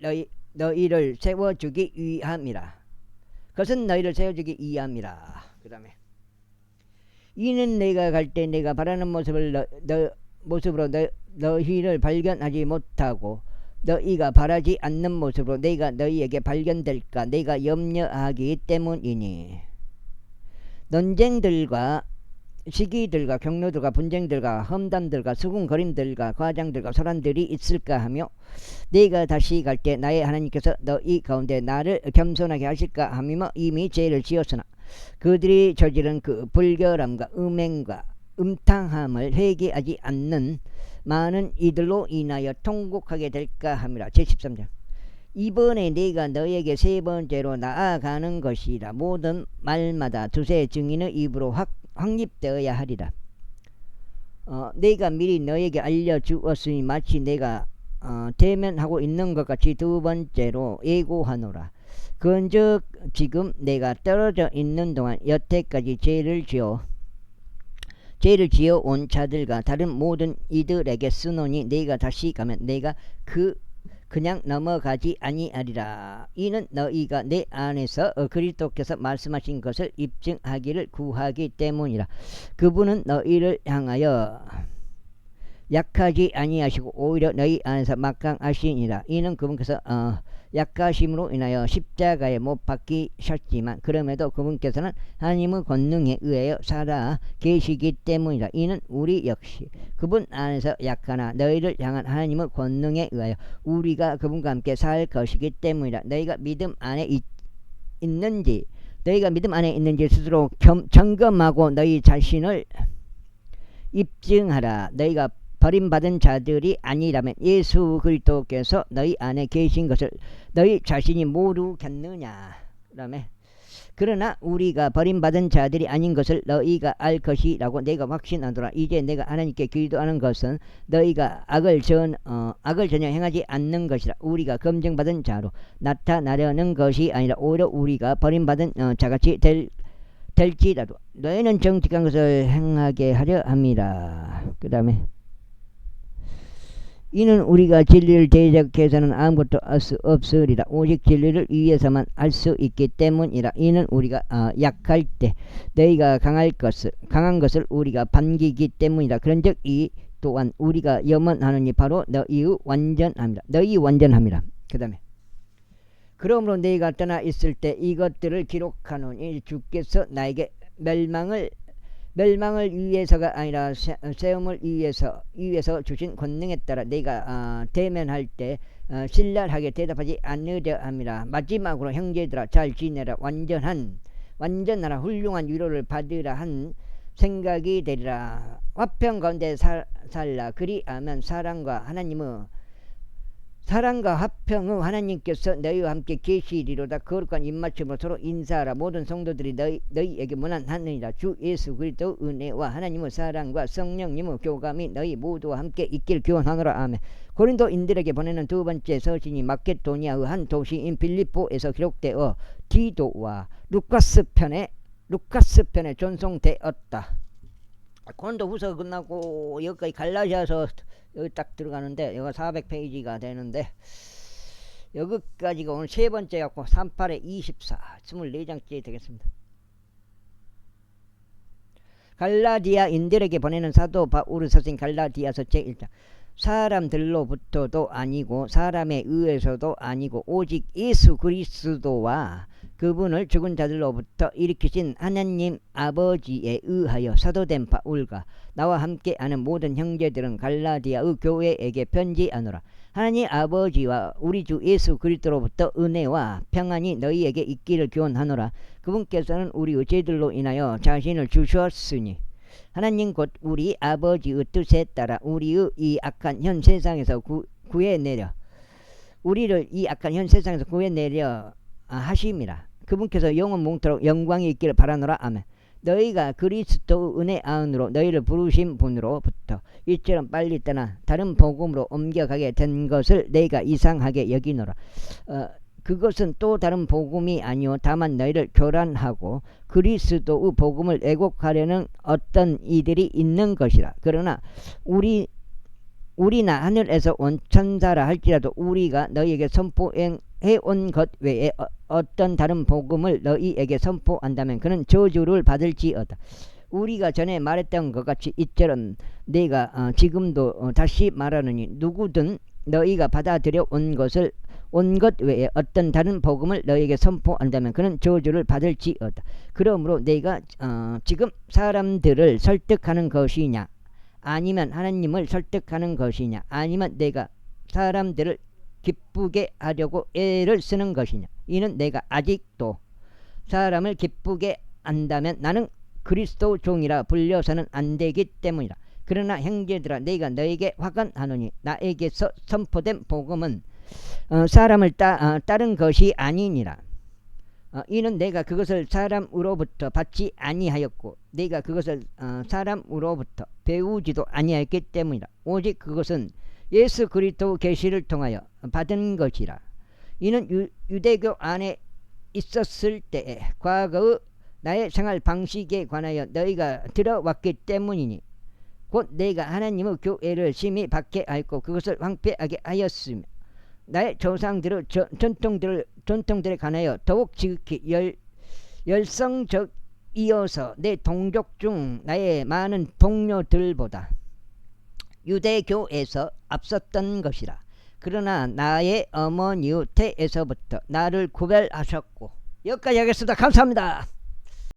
너희를 세워주기 위함이라. 그것은 너희를 세워주기 위함이라. 그 다음에 이는 내가 갈 때 내가 바라는 모습으로 너희를 발견하지 못하고 너희가 바라지 않는 모습으로 내가 너희에게 발견될까 내가 염려하기 때문이니. 논쟁들과 시기들과 경로들과 분쟁들과 험담들과 수군거림들과 과장들과 소란들이 있을까 하며 내가 다시 갈 때 나의 하나님께서 너희 가운데 나를 겸손하게 하실까 하며 이미 죄를 지었으나 그들이 저지른 그 불결함과 음행과 음탕함을 회개하지 않는 많은 이들로 인하여 통곡하게 될까 함이라. 제13장 이번에 내가 너에게 3번째로 나아가는 것이라. 모든 말마다 두세 증인의 입으로 확립되어야 하리라. 내가 미리 너에게 알려주었으니 마치 내가 대면하고 있는 것 같이 2번째로 예고하노라. 그런즉 지금 내가 떨어져 있는 동안 여태까지 죄를 지어 온 자들과 다른 모든 이들에게 쓰노니 내가 다시 가면 내가 그냥 넘어가지 아니하리라. 이는 너희가 내 안에서 그리스도께서 말씀하신 것을 입증하기를 구하기 때문이라. 그분은 너희를 향하여 약하지 아니하시고 오히려 너희 안에서 막강하시니라. 이는 그분께서 약하심으로 인하여 십자가에 못 박히셨지만 그럼에도 그분께서는 하나님의 권능에 의하여 살아 계시기 때문이다. 이는 우리 역시 그분 안에서 약하나 너희를 향한 하나님의 권능에 의하여 우리가 그분과 함께 살 것이기 때문이다. 너희가 믿음 안에 있는지 스스로 점검하고 너희 자신을 입증하라. 너희가 버림받은 자들이 아니라면 예수 그리스도께서 너희 안에 계신 것을 너희 자신이 모르겠느냐. 그다음에 그러나 우리가 버림받은 자들이 아닌 것을 너희가 알 것이라고 내가 확신하노라. 이제 내가 하나님께 기도하는 것은 너희가 악을 전혀 행하지 않는 것이라. 우리가 검증받은 자로 나타나려는 것이 아니라 오히려 우리가 버림받은 자같이 될지라도 너희는 정직한 것을 행하게 하려 함이라. 그 다음에 이는 우리가 진리를 대적해서는 아무것도 할 수 없으리라. 오직 진리를 위해서만 할 수 있기 때문이라. 이는 우리가 약할 때 너희가 강한 것을 우리가 반기기 때문이라. 그런즉 이 또한 우리가 염원하느니 바로 너희 완전함이라. 그 다음에 그러므로 너희가 떠나 있을 때 이것들을 기록하노니 주께서 나에게 멸망을 위해서가 아니라 세움을 위해서 주신 권능에 따라 내가 대면할 때 신랄하게 대답하지 않으려 함이라. 마지막으로 형제들아 잘 지내라. 완전하라. 훌륭한 위로를 받으라 한 생각이 되리라. 화평 가운데 살라. 그리하면 사랑과 화평은 하나님께서 너희와 함께 계시리로다. 거룩한 입맞춤으로 서로 인사하라. 모든 성도들이 너희에게 문안하느니라. 주 예수 그리스도의 은혜와 하나님의 사랑과 성령님의 교감이 너희 모두와 함께 있길 기원하노라. 아멘. 고린도인들에게 보내는 두 번째 서신이 마케도니아의 한 도시인 빌립보에서 기록되어 디도와 루카스 편에 전송되었다. 고린도 후서 끝나고 여기까지 갈라디아서 여기 딱 들어가는데 여기가 400페이지가 되는데 여기까지가 오늘 세 번째 갖고 38에 24 24장째 되겠습니다. 갈라디아인들에게 보내는 사도 바울의 서신 갈라디아서 제1장. 사람들로부터도 아니고 사람에 의해서도 아니고 오직 예수 그리스도와 그분을 죽은 자들로부터 일으키신 하나님 아버지에 의하여 사도된 바울과 나와 함께하는 모든 형제들은 갈라디아의 교회에게 편지하노라. 하나님 아버지와 우리 주 예수 그리스도로부터 은혜와 평안이 너희에게 있기를 기원하노라. 그분께서는 우리의 죄들로 인하여 자신을 주셨으니 하나님 곧 우리 아버지의 뜻에 따라 우리의 이 악한 현 세상에서 우리를 이 악한 현 세상에서 구해내려 하심이라. 그분께서 영원 몽토록 영광이 있기를 바라노라. 아멘. 너희가 그리스도의 은혜 안으로 너희를 부르신 분으로부터 이처럼 빨리 떠나 다른 복음으로 옮겨가게 된 것을 내가 이상하게 여기노라. 그것은 또 다른 복음이 아니요 다만 너희를 교란하고 그리스도의 복음을 왜곡하려는 어떤 이들이 있는 것이라. 그러나 우리나 하늘에서 온 천사라 할지라도 우리가 너희에게 선포해온 것 외에 어떤 다른 복음을 너희에게 선포한다면 그는 저주를 받을지어다. 우리가 전에 말했던 것 같이 이처럼 내가 지금도 다시 말하느니 누구든 너희가 받아들여 온 것 외에 어떤 다른 복음을 너희에게 선포한다면 그는 저주를 받을지어다. 그러므로 내가 지금 사람들을 설득하는 것이냐 아니면 하나님을 설득하는 것이냐 아니면 내가 사람들을 기쁘게 하려고 애를 쓰는 것이냐. 이는 내가 아직도 사람을 기쁘게 한다면 나는 그리스도 종이라 불려서는 안 되기 때문이라. 그러나 형제들아 내가 너에게 화관하노니 나에게서 선포된 복음은 사람을 따른 것이 아니니라. 이는 내가 그것을 사람으로부터 받지 아니하였고 내가 그것을 사람으로부터 배우지도 아니하였기 때문이라. 오직 그것은 예수 그리스도 계시를 통하여 받은 것이라. 이는 유대교 안에 있었을 때에 과거의 나의 생활 방식에 관하여 너희가 들어왔기 때문이니 곧 내가 하나님의 교회를 심히 박해하였고 그것을 황폐하게 하였으며 나의 조상들의 전통들에 관하여 더욱 지극히 열성적이어서 내 동족 중 나의 많은 동료들보다 유대교에서 앞섰던 것이라. 그러나 나의 어머니의 태에서부터 나를 구별하셨고. 여기까지 하겠습니다. 감사합니다.